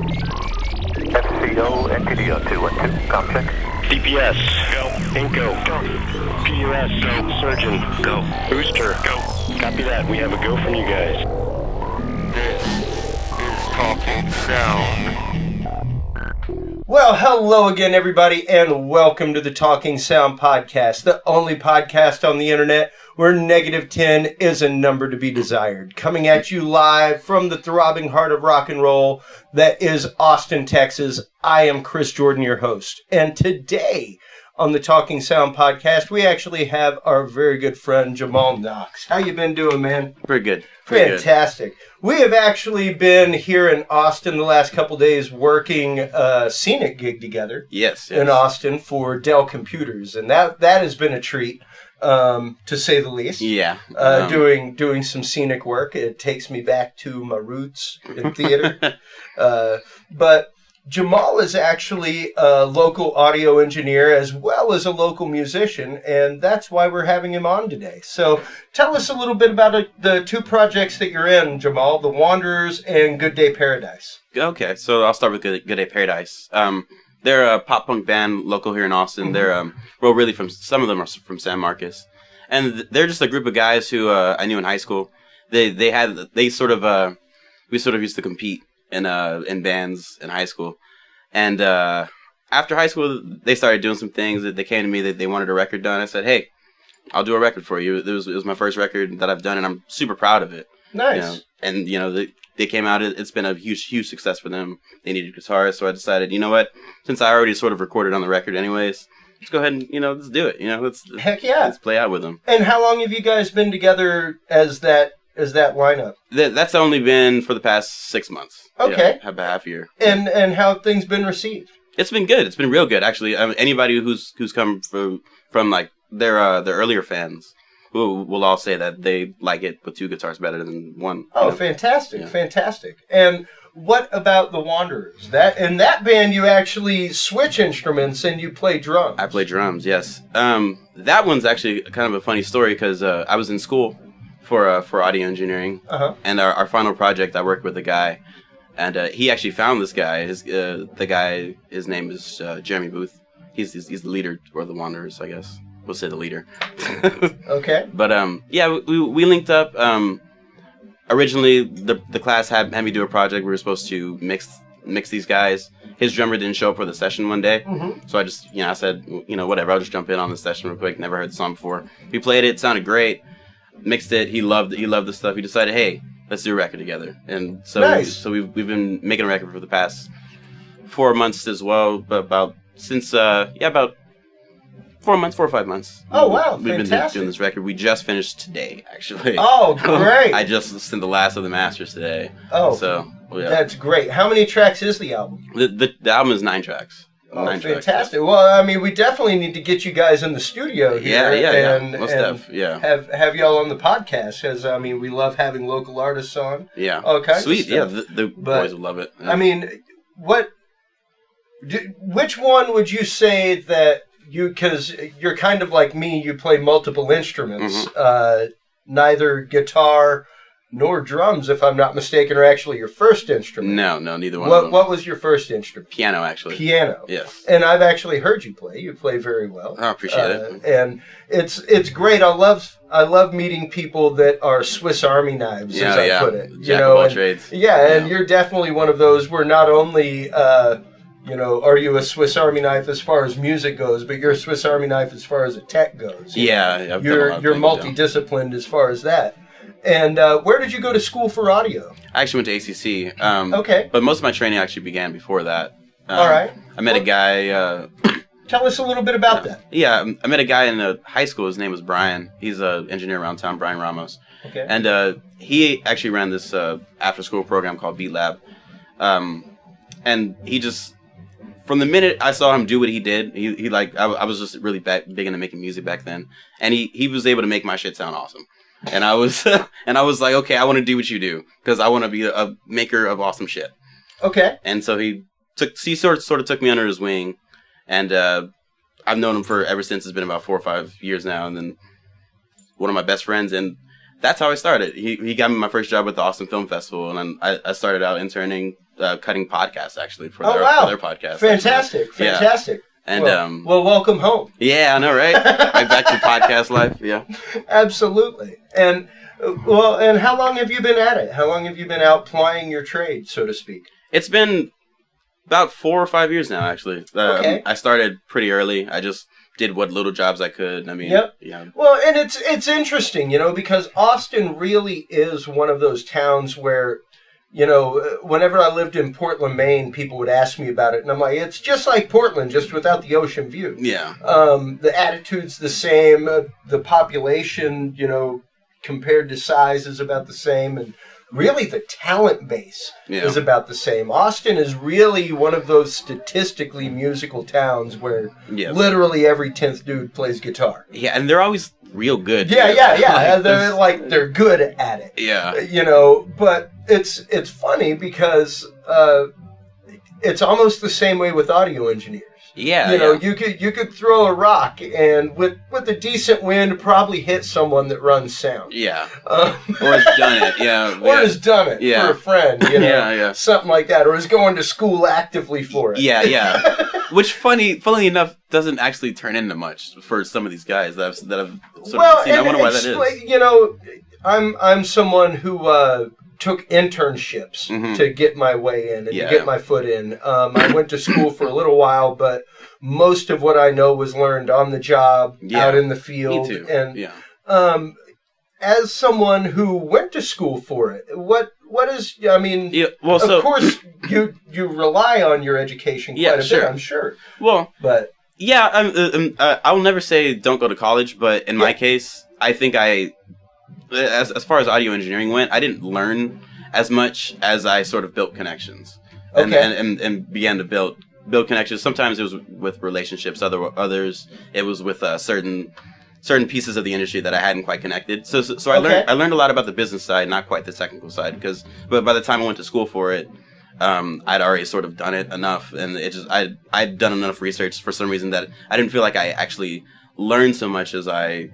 FCO, NTDO 212, com check. DPS, go. Inco, go. PUS, go. Surgeon, go. Booster, go. Copy that. We have a go from you guys. This is Talking Sound. Well, hello again, everybody, and welcome to the Talking Sound Podcast, the only podcast on the internet where -10 is a number to be desired. Coming at you live from the throbbing heart of rock and roll that is Austin, Texas. I am Chris Jordan, your host. And today on the Talking Sound Podcast, we actually have our very good friend Jamal Knox. How you been doing, man? Pretty good. Fantastic. We have actually been here in Austin the last couple days working a scenic gig together. Yes. In Austin for Dell Computers, and that has been a treat, to say the least. Yeah. Doing some scenic work. It takes me back to my roots in theater. But Jamal is actually a local audio engineer as well as a local musician, and that's why we're having him on today. So tell us a little bit about the two projects that you're in, Jamal, The Wanderers and Good Day Paradise. Okay, so I'll start with Good Day Paradise. They're a pop punk band local here in Austin. Mm-hmm. They're really some of them are from San Marcos, and they're just a group of guys who I knew in high school. We sort of used to compete in bands in high school, and after high school they started doing some things. That they came to me that they wanted a record done. I said, hey, I'll do a record for you. It was my first record that I've done, and I'm super proud of it. Nice. They came out. It's been a huge success for them. They needed a guitarist, so I decided, you know what? Since I already sort of recorded on the record anyways, let's go ahead and let's do it. Heck yeah, let's play out with them. And how long have you guys been together as that lineup? That's only been for the past 6 months. Okay, about half a year. And how have things been received? It's been good. It's been real good, actually. Anybody who's come from like their earlier fans will all say that they like it with two guitars better than one. Oh, fantastic, fantastic. And what about the Wanderers? In that band, you actually switch instruments and you play drums. I play drums, yes. That one's actually kind of a funny story because I was in school for audio engineering, and our final project, I worked with a guy, and he actually found this guy. His name is Jeremy Booth. He's the leader for the Wanderers, I guess. We'll say the leader. Okay. But we linked up. Originally, the class had me do a project. We were supposed to mix these guys. His drummer didn't show up for the session one day, so I just I said whatever. I'll just jump in on the session real quick. Never heard the song before. We played it. Sounded great. Mixed it. He loved the stuff. He decided, hey, let's do a record together. And so nice. We've been making a record for the past 4 months as well. But about 4 or 5 months. Oh, wow. We've fantastic. been doing this record. We just finished today, actually. Oh, great. I just sent the last of the masters today. Oh, so yeah. That's great. How many tracks is the album? The album is 9 tracks. Oh, 9 fantastic. tracks. Well, I mean, we definitely need to get you guys in the studio here. Yeah. Most def, yeah. Have y'all on the podcast, because, I mean, we love having local artists on. Yeah. All kinds Sweet, of stuff. yeah. The boys will love it. Yeah. I mean, which one would you say that because you're kind of like me, you play multiple instruments, neither guitar nor drums, if I'm not mistaken, are actually your first instrument. No, neither one of them. What was your first instrument? Piano, actually. Piano. Yes. And I've actually heard you play. You play very well. I appreciate it. And it's great. I love meeting people that are Swiss Army knives, as I put it. Jack of all trades. Yeah, and you're definitely one of those where not only are you a Swiss Army knife as far as music goes, but you're a Swiss Army knife as far as a tech goes. Yeah, you're multidisciplined as far as that. And where did you go to school for audio? I actually went to ACC. Okay. But most of my training actually began before that. All right. I met a guy. Tell us a little bit about that. Yeah, I met a guy in high school. His name was Brian. He's an engineer around town, Brian Ramos. Okay. And he actually ran this after-school program called Beat Lab. And he just, from the minute I saw him do what he did, I was just really big into making music back then. And he was able to make my shit sound awesome. And I was like, okay, I want to do what you do because I want to be a maker of awesome shit. Okay. And so he sort of took me under his wing, and I've known him for ever since. It's been about 4 or 5 years now, and then one of my best friends. And That's how I started. He got me my first job with the Austin Film Festival, and then I started out interning, cutting podcasts actually for their podcast. Fantastic. And well, welcome home. Yeah, I know, right? Right back to podcast life. Yeah, absolutely. And and how long have you been at it? How long have you been out plying your trade, so to speak? It's been about 4 or 5 years now, actually. Okay. I started pretty early. I just did what little jobs I could. I mean, yep. Yeah. Well, and it's interesting, because Austin really is one of those towns where, whenever I lived in Portland, Maine, people would ask me about it, and I'm like, it's just like Portland, just without the ocean view. Yeah. The attitude's the same. The population, compared to size, is about the same, and really the talent base is about the same. Austin is really one of those statistically musical towns where literally every 10th dude plays guitar. Yeah, and they're always real good. Yeah. They're good at it. Yeah. But it's funny because it's almost the same way with audio engineers. Yeah. You could throw a rock and with a decent wind probably hit someone that runs sound. Yeah. Or has done it. Yeah. Or has done it for a friend. Yeah. Something like that. Or is going to school actively for it. Yeah. Which, funnily enough, doesn't actually turn into much for some of these guys that I've sort of seen. I wonder why that is. I'm someone who took internships to get my way in and to get my foot in. I went to school for a little while, but most of what I know was learned on the job, out in the field. Me too. And as someone who went to school for it, what is? I mean, of course you rely on your education quite a bit, I'm sure. Well, but I will never say don't go to college, but in my case, I think as far as audio engineering went, I didn't learn as much as I sort of built connections and began to build connections. Sometimes it was with relationships, others it was with certain pieces of the industry that I hadn't quite connected. So I learned a lot about the business side, not quite the technical side, but by the time I went to school for it, I'd already sort of done it enough, and I'd done enough research for some reason that I didn't feel like I actually learned so much as I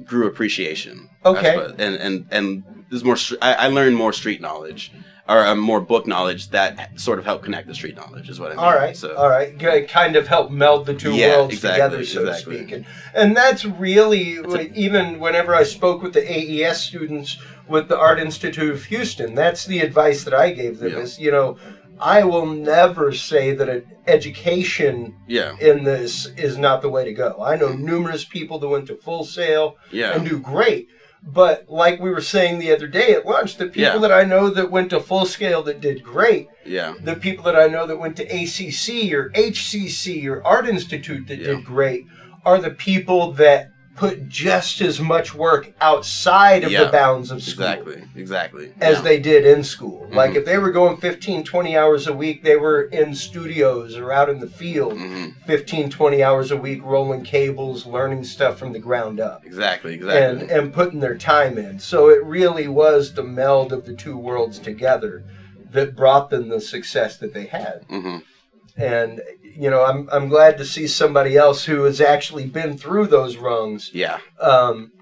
grew appreciation. Okay. And there's more. I learned more street knowledge, or more book knowledge that sort of helped connect the street knowledge. Is what I mean. All right. Kind of help meld the two worlds together, so to speak. And that's really even whenever I spoke with the AES students with the Art Institute of Houston, that's the advice that I gave them. Is I will never say that an education in this is not the way to go. I know numerous people that went to Full Sail and do great. But like we were saying the other day at lunch, the people that I know that went to Full Scale that did great, the people that I know that went to ACC or HCC or Art Institute that did great are the people that put just as much work outside of the bounds of school. Exactly. As they did in school. Mm-hmm. Like if they were going 15, 20 hours a week, they were in studios or out in the field 15, 20 hours a week rolling cables, learning stuff from the ground up. Exactly. And putting their time in. So it really was the meld of the two worlds together that brought them the success that they had. Mm-hmm. And, I'm glad to see somebody else who has actually been through those rungs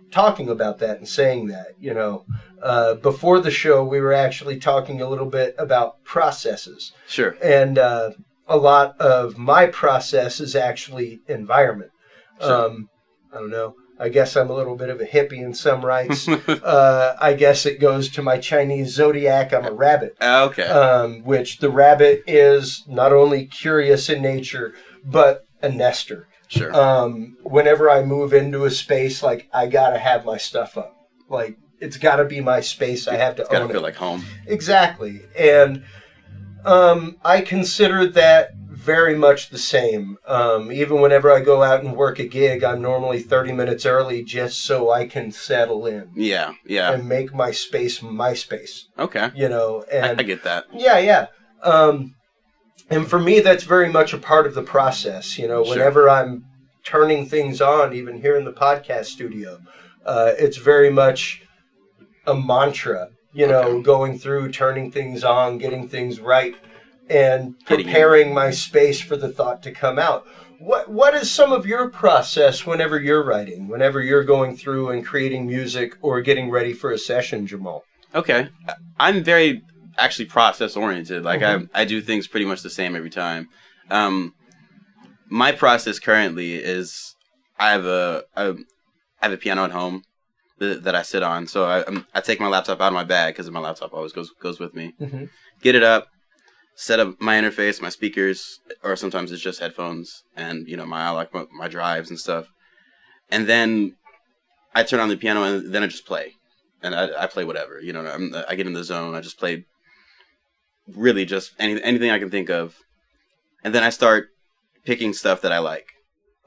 talking about that and saying that, before the show, we were actually talking a little bit about processes. Sure. And a lot of my process is actually environment. Sure. I don't know. I guess I'm a little bit of a hippie in some rights. I guess it goes to my Chinese zodiac. I'm a rabbit. Okay. Which the rabbit is not only curious in nature, but a nester. Sure. Whenever I move into a space, I got to have my stuff up. It's got to be my space. I have to own it. It's got to feel like home. Exactly. And I consider that very much the same. Even whenever I go out and work a gig, I'm normally 30 minutes early just so I can settle in. Yeah. And make my space my space. Okay. And I get that. Yeah. And for me, that's very much a part of the process. Whenever I'm turning things on, even here in the podcast studio, it's very much a mantra, going through, turning things on, getting things right, and preparing my space for the thought to come out. What is some of your process whenever you're writing, whenever you're going through and creating music or getting ready for a session, Jamal? Okay. I'm very actually process oriented. Like I do things pretty much the same every time. My process currently is I have a piano at home that I sit on. So I take my laptop out of my bag because my laptop always goes with me. Get it up, set up my interface, my speakers, or sometimes it's just headphones and my drives and stuff. And then I turn on the piano and then I just play. And I play whatever, I get in the zone. I just play really just anything I can think of. And then I start picking stuff that I like.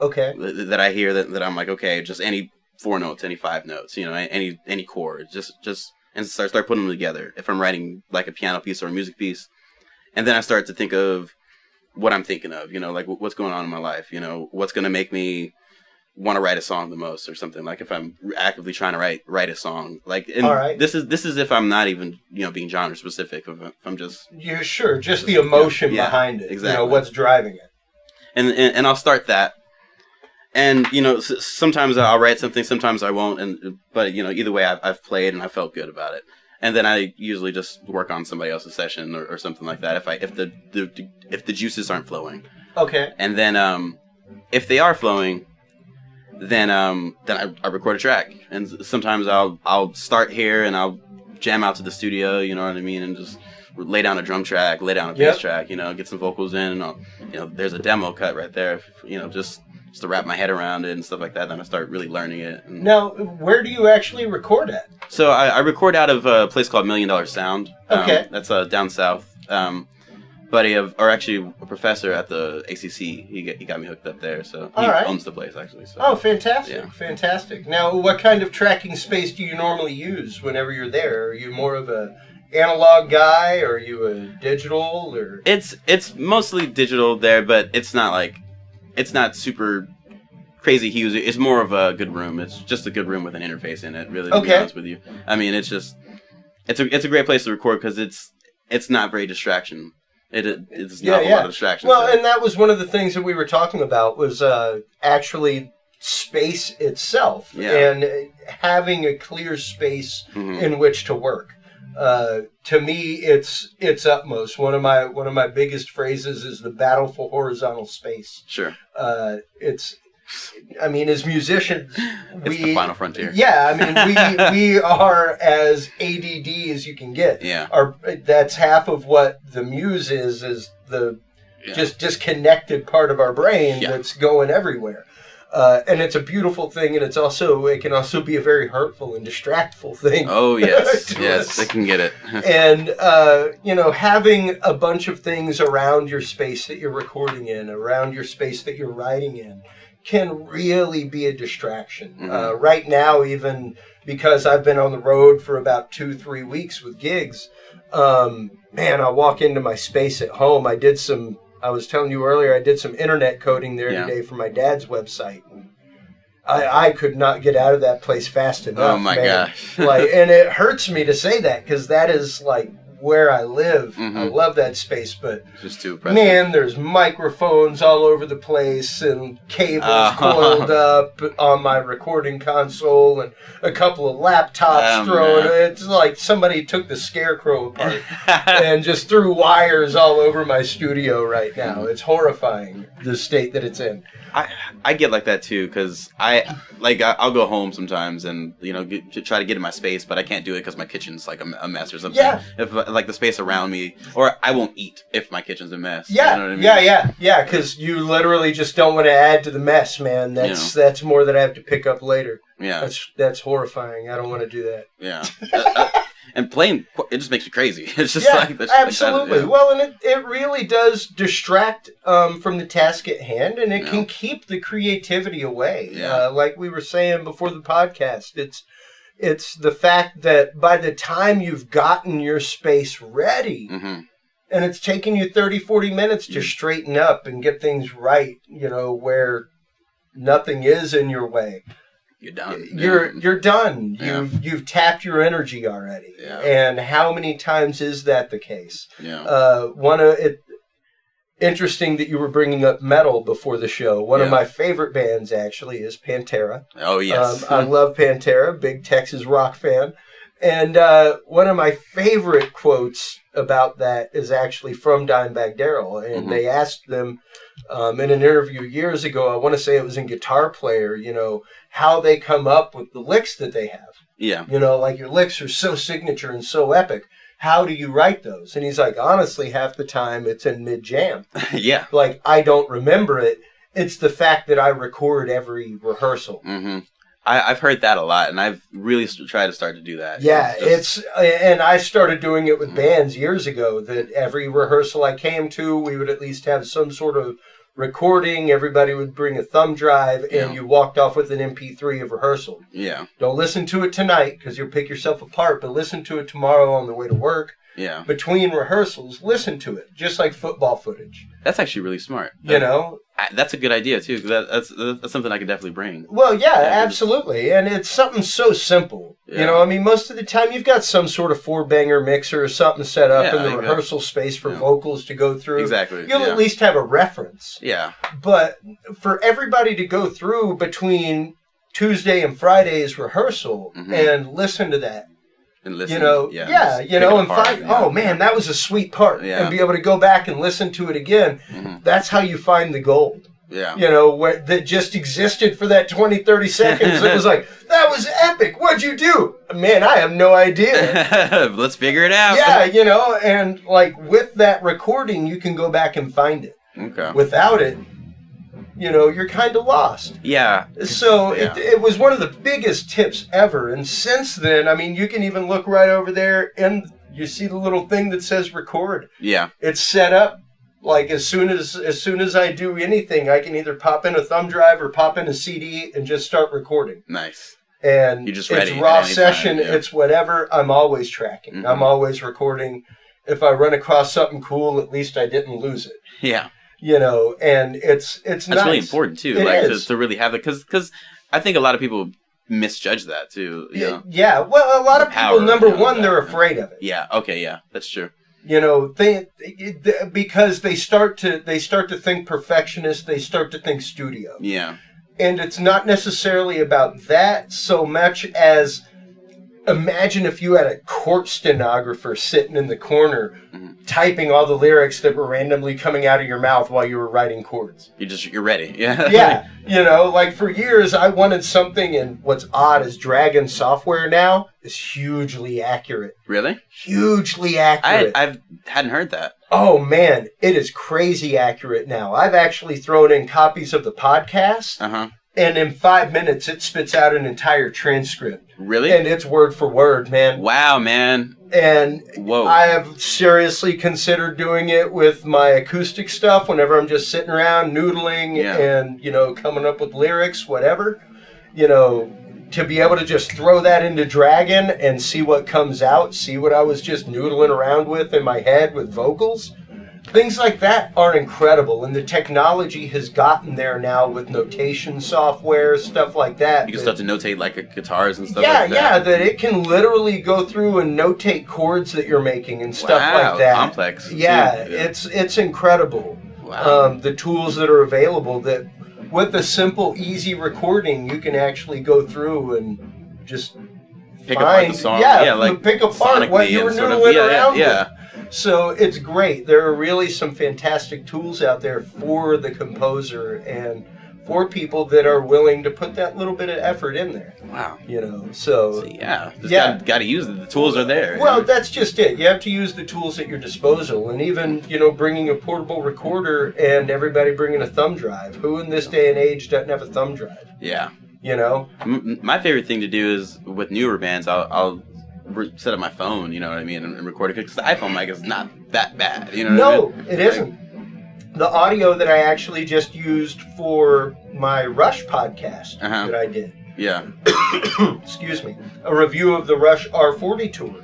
Okay. That I hear that I'm like, okay, just any 4 notes, any 5 notes, any chord, just and start putting them together. If I'm writing like a piano piece or a music piece, and then I start to think of what I'm thinking of, like what's going on in my life, what's going to make me want to write a song the most or something. Like if I'm actively trying to write a song, like, and all right. This is if I'm not even, being genre specific. If I'm just, yeah, sure. Just the emotion behind it. Exactly. What's driving it. And I'll start that. And, sometimes I'll write something, sometimes I won't. But either way, I've played and I felt good about it. And then I usually just work on somebody else's session or something like that. If the juices aren't flowing. Okay. And then, if they are flowing, then I record a track. And sometimes I'll start here and I'll jam out to the studio, you know what I mean? And just lay down a drum track, lay down a bass track, get some vocals in. And there's a demo cut right there, just to wrap my head around it and stuff like that. Then I start really learning it. And now, where do you actually record at? So I record out of a place called $1 Million Sound. Okay. That's down south. Buddy actually a professor at the ACC. He got me hooked up there. So he owns the place actually. So. Oh, fantastic. Yeah. Fantastic. Now, what kind of tracking space do you normally use whenever you're there? Are you more of a analog guy, or are you a digital, or? It's mostly digital there, but it's not super crazy huge. It's more of a good room. It's just a good room with an interface in it, really, to be honest with you. I mean, it's a great place to record because it's not very distraction. It's not a lot of distraction. Well, and that was one of the things that we were talking about was actually space itself and having a clear space in which to work. To me, it's utmost. One of my biggest phrases is the battle for horizontal space. Sure. As musicians, it's the final frontier. Yeah, we are as ADD as you can get. Yeah. That's half of what the muse is the just disconnected part of our brain that's going everywhere. And it's a beautiful thing, and it can also be a very hurtful and distractful thing. Oh yes, yes, they can get it. And having a bunch of things around your space that you're recording in, around your space that you're writing in, can really be a distraction. Right now, even because I've been on the road for about 2-3 weeks with gigs, I walk into my space at home. I was telling you earlier, I did some internet coding there today for my dad's website. I could not get out of that place fast enough. Oh my gosh. And it hurts me to say that because that is where I live. I love that space, but just too impressive. Man, there's microphones all over the place and cables coiled up on my recording console and a couple of laptops thrown. It's like somebody took the Scarecrow apart and just threw wires all over my studio right now. It's horrifying, the state that it's in. I get like that too, because I'll go home sometimes and try to get in my space, but I can't do it because my kitchen's like a mess or something. Yeah. If the space around me, or I won't eat if my kitchen's a mess. Yeah. You know what I mean? Yeah. Because you literally just don't want to add to the mess, man. That's more that I have to pick up later. Yeah. That's horrifying. I don't want to do that. Yeah. And playing, it just makes you crazy. It's just absolutely. Well, and it really does distract from the task at hand, and it can keep the creativity away. Yeah. Like we were saying before the podcast, it's the fact that by the time you've gotten your space ready, and it's taken you 30, 40 minutes to straighten up and get things right, where nothing is in your way. You're done. You're done. You've tapped your energy already. Yeah. And how many times is that the case? Yeah. interesting that you were bringing up metal before the show. One of Yeah. my favorite bands, actually, is Pantera. Oh, yes. I love Pantera, big Texas rock fan. And one of my favorite quotes about that is actually from Dimebag Darrell. And they asked them in an interview years ago, I want to say it was in Guitar Player, how they come up with the licks that they have. Yeah. Like your licks are so signature and so epic. How do you write those? And he's like, honestly, half the time it's in mid-jam. Yeah. Like, I don't remember it. It's the fact that I record every rehearsal. Mm-hmm. I've heard that a lot, and I've really tried to start to do that. Yeah, and I started doing it with bands years ago, that every rehearsal I came to, we would at least have some sort of recording. Everybody would bring a thumb drive, and you walked off with an MP3 of rehearsal. Yeah. Don't listen to it tonight, because you'll pick yourself apart, but listen to it tomorrow on the way to work. Yeah. Between rehearsals, listen to it, just like football footage. That's actually really smart. That's a good idea, too. That's something I could definitely bring. Well, yeah, absolutely. And it's something so simple. Yeah. Most of the time you've got some sort of four-banger mixer or something set up in the like rehearsal space for vocals to go through. Exactly. You'll at least have a reference. Yeah. But for everybody to go through between Tuesday and Friday's rehearsal and listen to that, and listen, and find, oh man, that was a sweet part, and be able to go back and listen to it again. That's how you find the gold. Yeah. That just existed for that 20, 30 seconds. It was like, that was epic. What'd you do? Man, I have no idea. Let's figure it out. Yeah, and like with that recording, you can go back and find it. Okay. Without it, you're kind of lost. Yeah. So it was one of the biggest tips ever. And since then, you can even look right over there and you see the little thing that says record. Yeah. It's set up. Like as soon as I do anything, I can either pop in a thumb drive or pop in a CD and just start recording. Nice. And you're just ready. It's raw session. It's whatever. I'm always tracking. I'm always recording. If I run across something cool, at least I didn't lose it. Yeah. And it's That's nice. really important too. To really have it, because I think a lot of people misjudge that too. Yeah. Well, a lot of people. Number one, they're afraid of it. Yeah. Okay. Yeah. That's true. Because they start to think perfectionist. They start to think studio. Yeah. And it's not necessarily about that so much as, imagine if you had a court stenographer sitting in the corner typing all the lyrics that were randomly coming out of your mouth while you were writing chords. You're ready. Yeah. Yeah. Like for years I wanted something, and what's odd is Dragon software now is hugely accurate. Really? Hugely accurate. I hadn't heard that. Oh man, it is crazy accurate now. I've actually thrown in copies of the podcast. And in 5 minutes, it spits out an entire transcript. Really? And it's word for word, man. Wow, man. And I have seriously considered doing it with my acoustic stuff whenever I'm just sitting around noodling and, coming up with lyrics, whatever. To be able to just throw that into Dragon and see what comes out, see what I was just noodling around with in my head with vocals. Things like that are incredible, and the technology has gotten there now with notation software, stuff like that. You can start to notate like guitars and stuff like that. Yeah, that it can literally go through and notate chords that you're making and stuff like that. Complex. Yeah, it's incredible. Wow. The tools that are available, that with a simple, easy recording, you can actually go through and just pick apart the song. Pick apart what you were noodling around with. So it's great. There are really some fantastic tools out there for the composer and for people that are willing to put that little bit of effort in there. Wow. Got to use it. The tools are there. Well, that's just it. You have to use the tools at your disposal. And even, bringing a portable recorder and everybody bringing a thumb drive. Who in this day and age doesn't have a thumb drive? Yeah. My favorite thing to do is with newer bands, I'll set up my phone, and record it, because the iPhone mic is not that bad. No, it isn't. The audio that I actually just used for my Rush podcast that I did. Yeah. Excuse me. A review of the Rush R40 tour.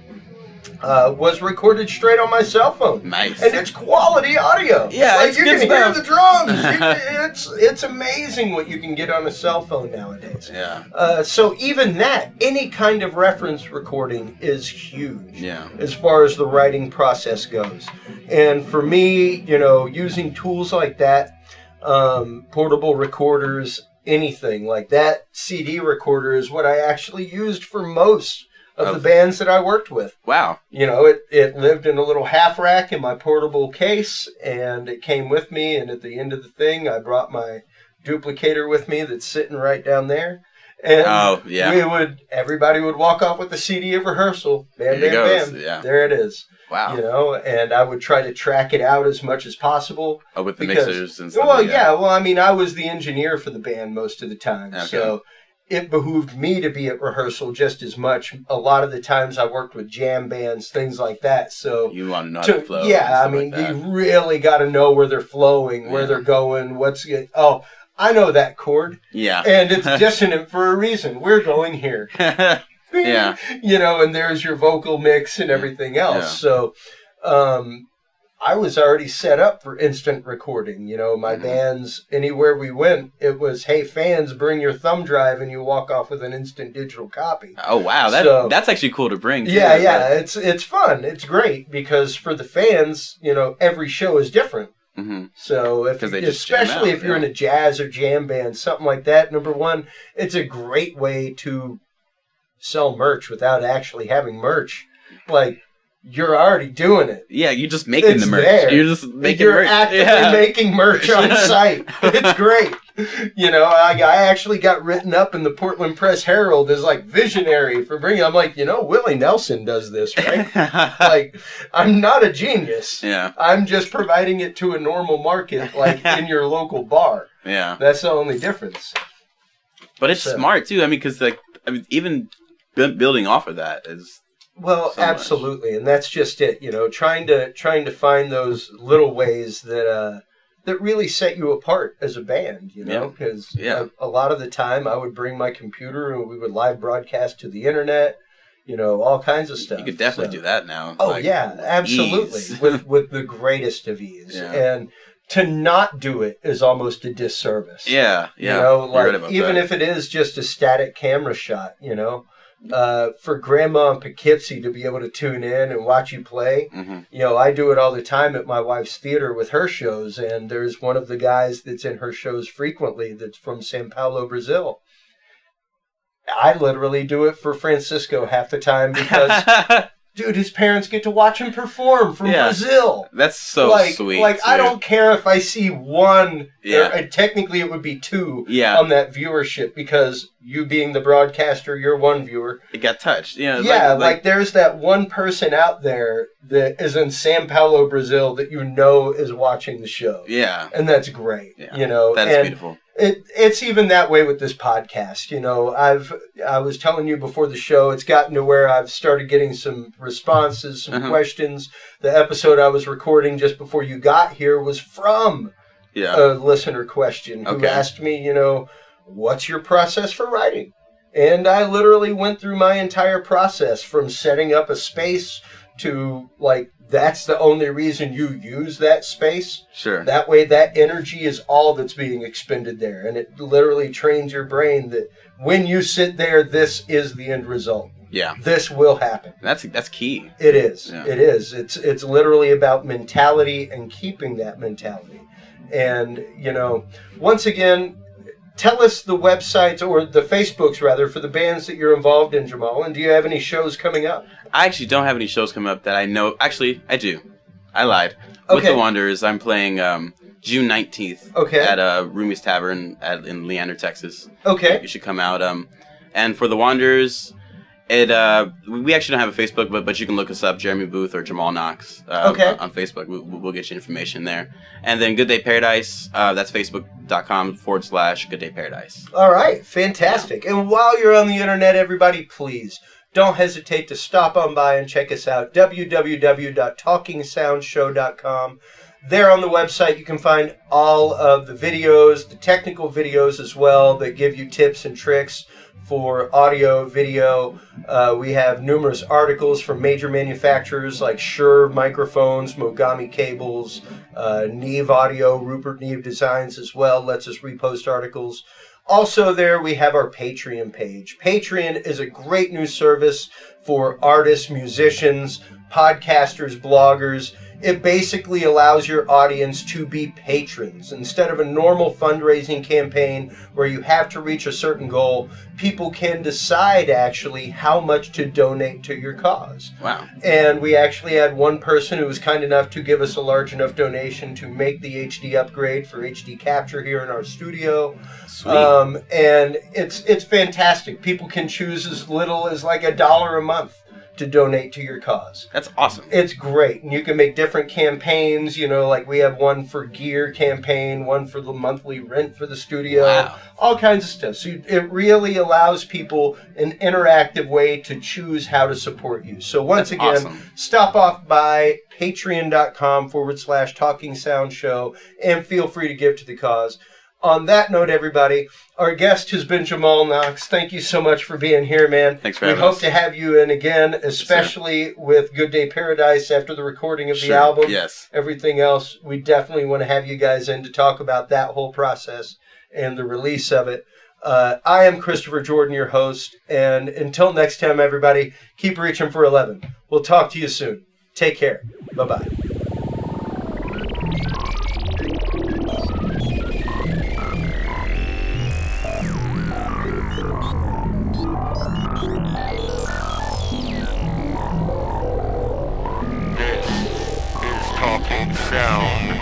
was recorded straight on my cell phone. Nice. And it's quality audio. Yeah, like it's you good can hear stuff. the drums. It's amazing what you can get on a cell phone nowadays. Yeah. So even that, any kind of reference recording is huge. Yeah. As far as the writing process goes. And for me, using tools like that, portable recorders, anything like that, CD recorder is what I actually used for most of the bands that I worked with. Wow. It lived in a little half rack in my portable case, and it came with me, and at the end of the thing, I brought my duplicator with me that's sitting right down there. And everybody would walk off with the CD of rehearsal. Bam, bam, bam. Yeah. There it is. Wow. And I would try to track it out as much as possible. Oh, with the mixers and stuff. Well, yeah. Well, I mean, I was the engineer for the band most of the time. Okay. So it behooved me to be at rehearsal just as much. A lot of the times I worked with jam bands, things like that. So you want to know how to flow. Yeah, I mean, you really got to know where they're flowing, where they're going, I know that chord. Yeah. And it's dissonant for a reason. We're going here. Yeah. And there's your vocal mix and everything else. Yeah. So, I was already set up for instant recording. My bands, anywhere we went, it was, hey, fans, bring your thumb drive, and you walk off with an instant digital copy. Oh, wow. That's actually cool to bring. Yeah. It's fun. It's great because for the fans, every show is different. Mm-hmm. So, especially if you're in a jazz or jam band, something like that, number one, it's a great way to sell merch without actually having merch. Like, you're already doing it. Yeah, you're just making the merch. There. You're just making You're merch. actively making merch on site. It's great. I actually got written up in the Portland Press Herald as like visionary for bringing. I'm like, Willie Nelson does this, right? Like, I'm not a genius. Yeah. I'm just providing it to a normal market, like in your local bar. Yeah. That's the only difference. But it's smart too. I mean, because even building off of that is. Well, so absolutely, and that's just it. Trying to find those little ways that really set you apart as a band. Because a lot of the time I would bring my computer and we would live broadcast to the internet. All kinds of stuff. You could definitely do that now. Oh yeah, absolutely, with the greatest of ease. Yeah. And to not do it is almost a disservice. Yeah. Even if it is just a static camera shot. For Grandma in Poughkeepsie to be able to tune in and watch you play, I do it all the time at my wife's theater with her shows, and there's one of the guys that's in her shows frequently that's from Sao Paulo, Brazil. I literally do it for Francisco half the time because, dude, his parents get to watch him perform from Brazil. That's so sweet. Like, I don't care if I see one, or technically it would be two on that viewership because you being the broadcaster, you're one viewer. It got touched. Like there's that one person out there that is in Sao Paulo, Brazil that is watching the show. Yeah. And that's great. Yeah. That's beautiful. It's even that way with this podcast. I was telling you before the show, it's gotten to where I've started getting some responses, some questions. The episode I was recording just before you got here was from a listener question who asked me, what's your process for writing? And I literally went through my entire process from setting up a space to that's the only reason you use that space. Sure. That way that energy is all that's being expended there. And it literally trains your brain that when you sit there, this is the end result. Yeah. This will happen. That's key. It is. Yeah. It is. It's literally about mentality and keeping that mentality. And, once again, tell us the websites or the Facebooks rather for the bands that you're involved in, Jamal. And do you have any shows coming up? I actually don't have any shows coming up that I know. Actually, I do. I lied. With the Wanderers, I'm playing June 19th at Rumi's Tavern in Leander, Texas. Okay. You should come out. And for the Wanderers, we actually don't have a Facebook, but you can look us up, Jeremy Booth or Jamal Knox on Facebook. We'll get you information there. And then Good Day Paradise, that's facebook.com/Good Day Paradise. All right, fantastic. Yeah. And while you're on the internet, everybody, please don't hesitate to stop on by and check us out, www.talkingsoundshow.com. There on the website, you can find all of the videos, the technical videos as well, that give you tips and tricks for audio, video. We have numerous articles from major manufacturers like Shure microphones, Mogami cables, Neve Audio, Rupert Neve Designs as well lets us repost articles. Also there we have our Patreon page. Patreon is a great new service for artists, musicians, podcasters, bloggers. It basically allows your audience to be patrons. Instead of a normal fundraising campaign where you have to reach a certain goal, people can decide actually how much to donate to your cause. Wow. And we actually had one person who was kind enough to give us a large enough donation to make the HD upgrade for HD capture here in our studio. Sweet. And it's fantastic. People can choose as little as like $1 a month to donate to your cause. That's awesome. It's great. And you can make different campaigns, like we have one for gear campaign, one for the monthly rent for the studio, Wow. all kinds of stuff. So it really allows people an interactive way to choose how to support you. So once That's again, awesome. stop off by patreon.com/Talking Sound Show and feel free to give to the cause. On that note, everybody, our guest has been Jamal Knox. Thank you so much for being here, man. Thanks for we having hope us. to have you in again, especially with Good Day Paradise after the recording of the Sure. album. Yes. Everything else, we definitely want to have you guys in to talk about that whole process and the release of it. I am Christopher Jordan, your host, and until next time, everybody, keep reaching for 11. We'll talk to you soon. Take care. Bye-bye. This is Talking Sound.